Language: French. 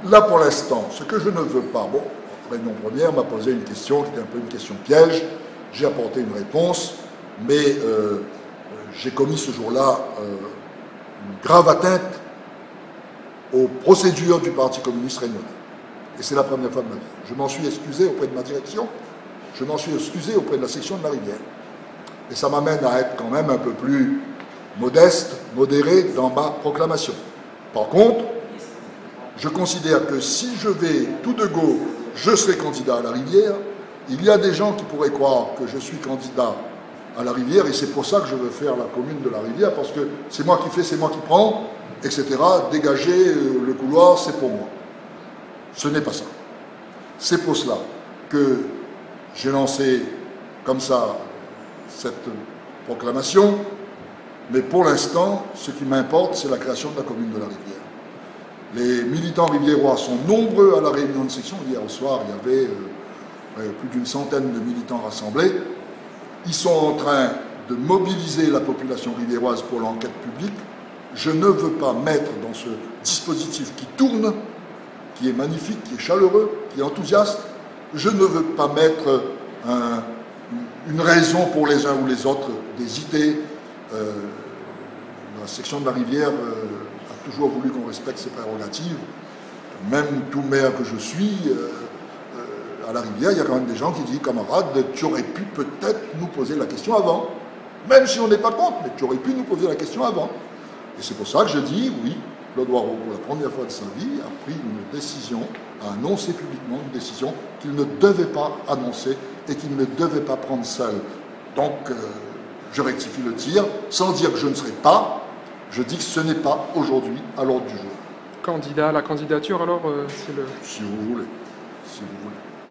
Là, pour l'instant, ce que je ne veux pas, bon, la réunion première m'a posé une question qui était un peu une question piège, j'ai apporté une réponse, mais j'ai commis ce jour-là une grave atteinte aux procédures du Parti communiste réunionnais. Et c'est la première fois de ma vie. Je m'en suis excusé auprès de ma direction, je m'en suis excusé auprès de la section de la Rivière. Et ça m'amène à être quand même un peu plus modeste, modéré dans ma proclamation. Par contre, je considère que si je vais tout de go, je serai candidat à la Rivière, il y a des gens qui pourraient croire que je suis candidat à la Rivière, et c'est pour ça que je veux faire la commune de la Rivière, parce que c'est moi qui fais, c'est moi qui prends, etc. Dégager le couloir, c'est pour moi. Ce n'est pas ça. C'est pour cela que j'ai lancé comme ça cette proclamation, mais pour l'instant, ce qui m'importe, c'est la création de la commune de la Rivière. Les militants riviérois sont nombreux à la réunion de section. Hier au soir, il y avait plus d'une centaine de militants rassemblés. Ils sont en train de mobiliser la population riviéroise pour l'enquête publique. Je ne veux pas mettre dans ce dispositif qui tourne, qui est magnifique, qui est chaleureux, qui est enthousiaste, je ne veux pas mettre une raison pour les uns ou les autres d'hésiter. La section de la Rivière a toujours voulu qu'on respecte ses prérogatives. Même tout maire que je suis, à la Rivière, il y a quand même des gens qui disent « Camarade, tu aurais pu peut-être nous poser la question avant. Même si on n'est pas contre, mais tu aurais pu nous poser la question avant. » Et c'est pour ça que je dis « Oui, Claude Warreau, pour la première fois de sa vie, a pris une décision, a annoncé publiquement une décision qu'il ne devait pas annoncer et qu'il ne devait pas prendre seul. » Donc, je rectifie le tir, sans dire que je ne serai pas, je dis que ce n'est pas aujourd'hui à l'ordre du jour. Candidat, la candidature alors, c'est le... Si vous voulez, si vous voulez.